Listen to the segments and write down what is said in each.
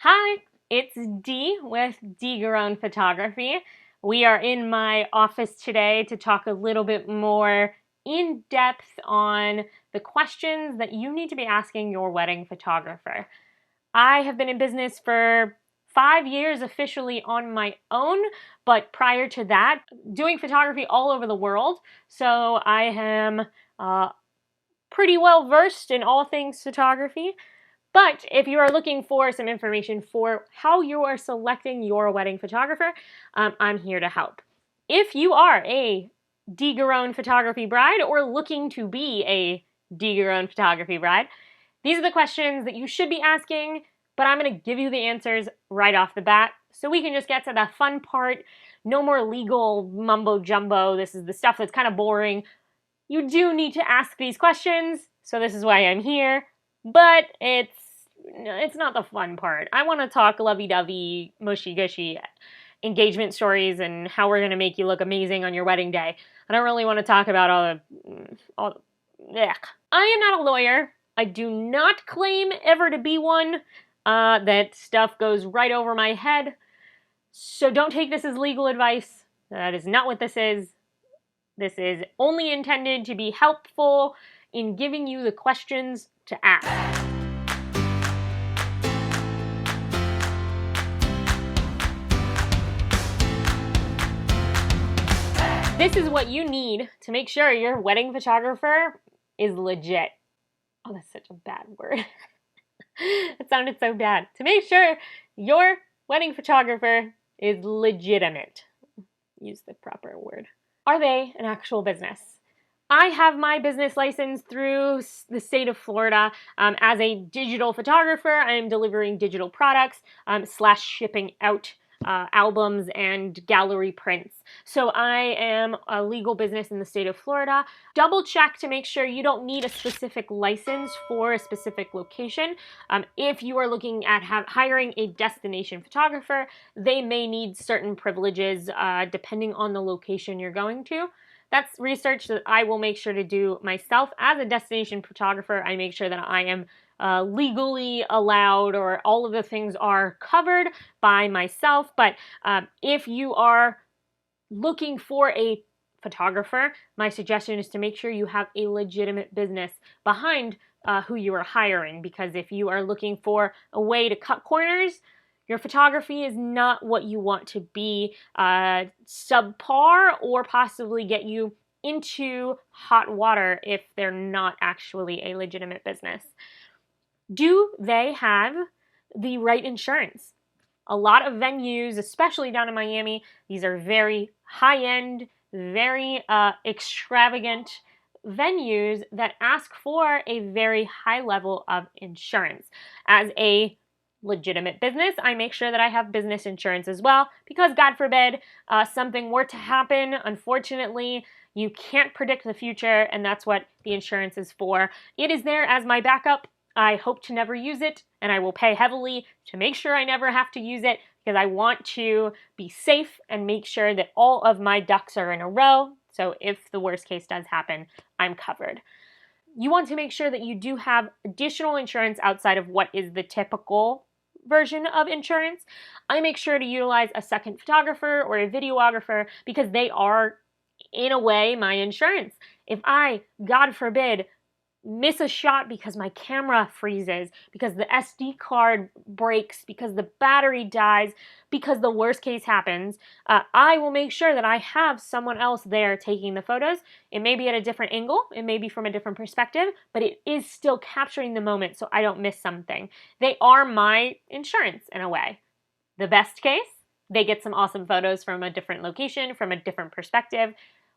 Hi, it's Dee with Dee Garone Photography. We are in my office today to talk a little bit more in depth on the questions that you need to be asking your wedding photographer. I have been in business for 5 years officially on my own, but prior to that, doing photography all over the world. So I am pretty well versed in all things photography. But if you are looking for some information for how you are selecting your wedding photographer, I'm here to help. If you are a Dee Garone photography bride or looking to be a Dee Garone photography bride, these are the questions that you should be asking, but I'm going to give you the answers right off the bat so we can just get to the fun part. No more legal mumbo jumbo. This is the stuff that's kind of boring. You do need to ask these questions, so this is why I'm here, but it's not the fun part. I want to talk lovey-dovey, mushy-gushy engagement stories and how we're going to make you look amazing on your wedding day. I don't really want to talk about all the ugh. I am not a lawyer. I do not claim ever to be one. That stuff goes right over my head. So don't take this as legal advice. That is not what this is. This is only intended to be helpful in giving you the questions to ask. This is what you need to make sure your wedding photographer is legit. Oh, that's such a bad word. It sounded so bad. To make sure your wedding photographer is legitimate. Use the proper word. Are they an actual business? I have my business license through the state of Florida. As a digital photographer, I am delivering digital products / shipping out albums and gallery prints. So I am a legal business in the state of Florida. Double check to make sure you don't need a specific license for a specific location. If you are looking at hiring a destination photographer, they may need certain privileges depending on the location you're going to. That's research that I will make sure to do myself. As a destination photographer, I make sure that I am legally allowed, or all of the things are covered by myself. But if you are looking for a photographer, my suggestion is to make sure you have a legitimate business behind who you are hiring, because if you are looking for a way to cut corners, your photography is not what you want to be, subpar, or possibly get you into hot water if they're not actually a legitimate business. Do they have the right insurance? A lot of venues, especially down in Miami, these are very high-end, very extravagant venues that ask for a very high level of insurance. As a legitimate business, I make sure that I have business insurance as well, because God forbid something were to happen. Unfortunately, you can't predict the future, and that's what the insurance is for. It is there as my backup. I hope to never use it, and I will pay heavily to make sure I never have to use it, because I want to be safe and make sure that all of my ducks are in a row. So if the worst case does happen, I'm covered. You want to make sure that you do have additional insurance outside of what is the typical version of insurance. I make sure to utilize a second photographer or a videographer, because they are, in a way, my insurance. If I, God forbid, miss a shot because my camera freezes, because the SD card breaks, because the battery dies, because the worst case happens, I will make sure that I have someone else there taking the photos. It may be at a different angle, it may be from a different perspective, but it is still capturing the moment so I don't miss something. They are my insurance in a way. The best case, they get some awesome photos from a different location, from a different perspective.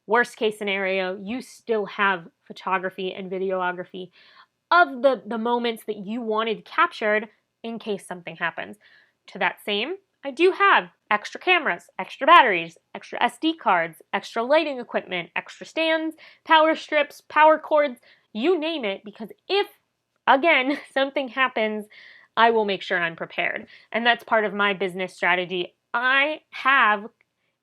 Worst case scenario, you still have photography and videography of the moments that you wanted captured in case something happens. To that same, I do have extra cameras, extra batteries, extra SD cards, extra lighting equipment, extra stands, power strips, power cords, you name it, because if, again, something happens, I will make sure I'm prepared. And that's part of my business strategy. I have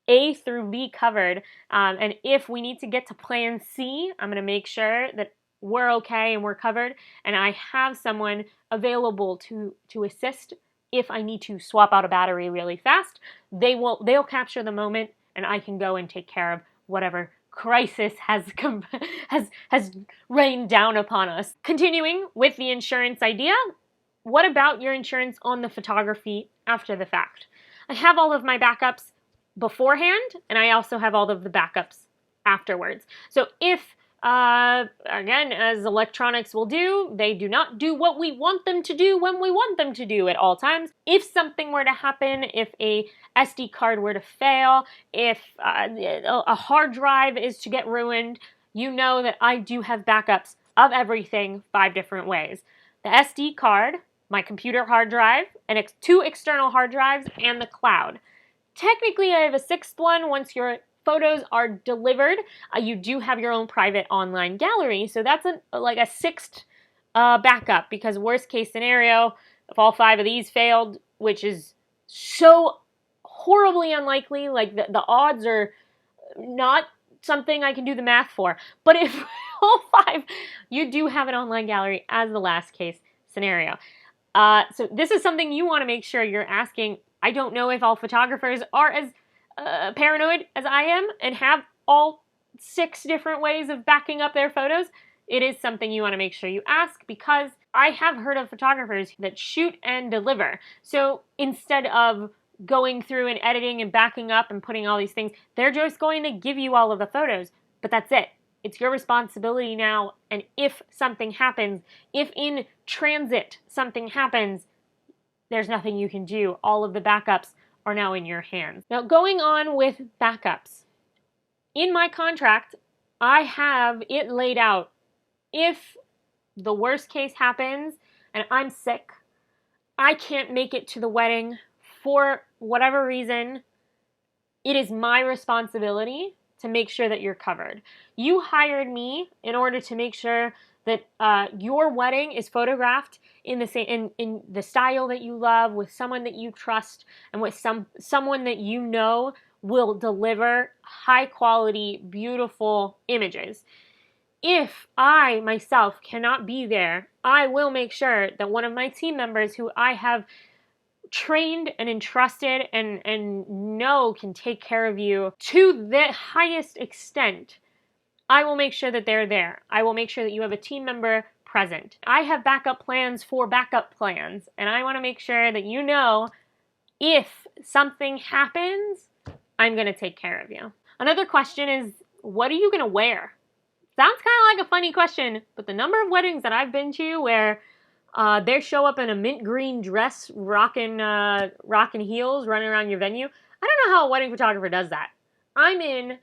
A through B covered, and if we need to get to plan C, I'm going to make sure that we're okay and we're covered, and I have someone available to assist if I need to swap out a battery really fast, they'll capture the moment, and I can go and take care of whatever crisis has rained down upon us. Continuing with the insurance idea, what about your insurance on the photography after the fact? I have all of my backups beforehand, and I also have all of the backups afterwards. So if, again, as electronics will do, they do not do what we want them to do when we want them to do at all times. If something were to happen, if a SD card were to fail, if a hard drive is to get ruined, you know that I do have backups of everything 5 different ways. The SD card, my computer hard drive, and 2 external hard drives, and the cloud. Technically, I have a 6th one. Once your photos are delivered, you do have your own private online gallery. So that's like a 6th backup, because worst case scenario, if all 5 of these failed, which is so horribly unlikely, like the odds are not something I can do the math for. But if all 5, you do have an online gallery as the last case scenario. So this is something you want to make sure you're asking. I don't know if all photographers are as paranoid as I am and have all 6 different ways of backing up their photos. It is something you want to make sure you ask, because I have heard of photographers that shoot and deliver. So instead of going through and editing and backing up and putting all these things, they're just going to give you all of the photos, but that's it. It's your responsibility now, and if something happens, if in transit something happens, there's nothing you can do. All of the backups are now in your hands. Now, going on with backups. In my contract, I have it laid out. If the worst case happens and I'm sick, I can't make it to the wedding for whatever reason, it is my responsibility to make sure that you're covered. You hired me in order to make sure that your wedding is photographed in the same in the style that you love, with someone that you trust, and with someone that you know will deliver high quality, beautiful images. If I myself cannot be there, I will make sure that one of my team members, who I have trained and entrusted and know can take care of you to the highest extent, I will make sure that they're there. I will make sure that you have a team member present. I have backup plans for backup plans, and I want to make sure that you know if something happens, I'm going to take care of you. Another question is, what are you going to wear? Sounds kind of like a funny question, but the number of weddings that I've been to where they show up in a mint green dress, rocking heels, running around your venue. I don't know how a wedding photographer does that. I'm in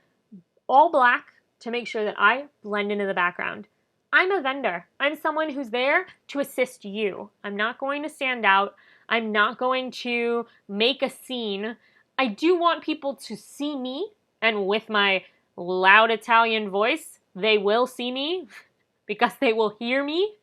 all black to make sure that I blend into the background. I'm a vendor. I'm someone who's there to assist you. I'm not going to stand out. I'm not going to make a scene. I do want people to see me, and with my loud Italian voice, they will see me because they will hear me.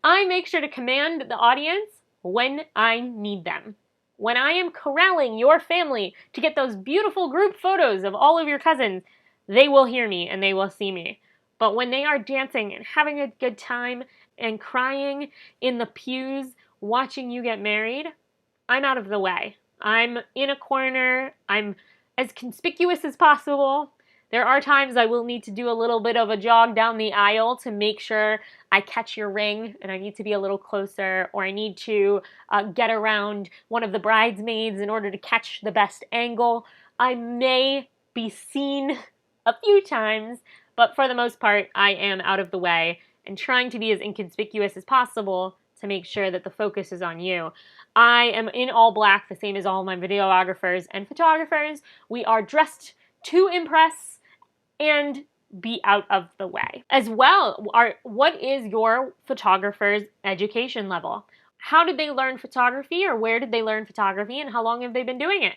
I make sure to command the audience when I need them. When I am corralling your family to get those beautiful group photos of all of your cousins, they will hear me and they will see me. But when they are dancing and having a good time and crying in the pews watching you get married, I'm out of the way. I'm in a corner. I'm as conspicuous as possible. There are times I will need to do a little bit of a jog down the aisle to make sure I catch your ring, and I need to be a little closer, or I need to get around one of the bridesmaids in order to catch the best angle. I may be seen a few times, but for the most part, I am out of the way and trying to be as inconspicuous as possible to make sure that the focus is on you. I am in all black, the same as all my videographers and photographers. We are dressed to impress and be out of the way. As well, what is your photographer's education level? How did they learn photography, or where did they learn photography, and how long have they been doing it?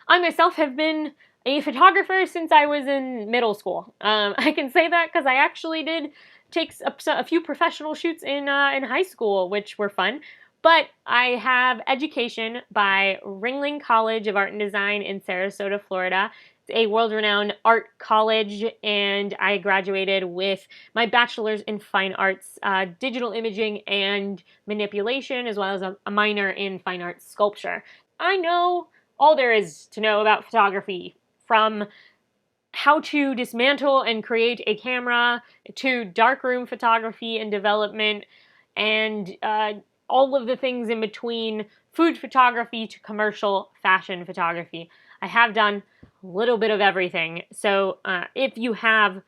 I myself have been a photographer since I was in middle school. I can say that because I actually did take a few professional shoots in high school, which were fun. But I have education by Ringling College of Art and Design in Sarasota, Florida. It's a world-renowned art college, and I graduated with my bachelor's in fine arts, digital imaging and manipulation, as well as a minor in fine arts sculpture. I know all there is to know about photography, from how to dismantle and create a camera to darkroom photography and development, and all of the things in between, food photography to commercial fashion photography. I have done a little bit of everything. So if you have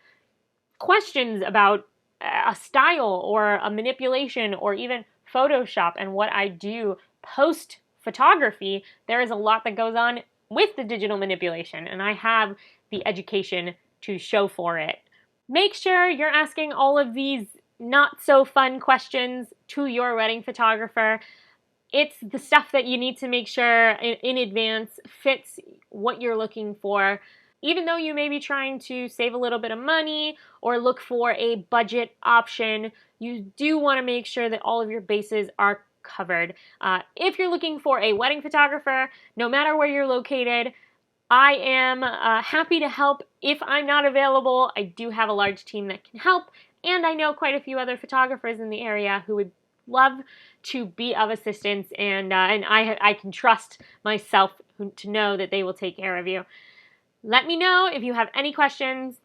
questions about a style or a manipulation or even Photoshop and what I do post photography, there is a lot that goes on with the digital manipulation, and I have the education to show for it. Make sure you're asking all of these not so fun questions to your wedding photographer. It's the stuff that you need to make sure in advance fits what you're looking for. Even though you may be trying to save a little bit of money or look for a budget option, you do want to make sure that all of your bases are covered. If you're looking for a wedding photographer, no matter where you're located, I am happy to help. If I'm not available, I do have a large team that can help, and I know quite a few other photographers in the area who would love to be of assistance, and I can trust myself to know that they will take care of you. Let me know if you have any questions.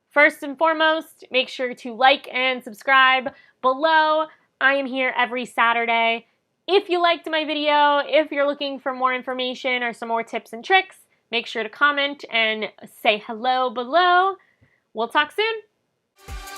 First and foremost, make sure to like and subscribe below. I am here every Saturday. If you liked my video, if you're looking for more information or some more tips and tricks, make sure to comment and say hello below. We'll talk soon.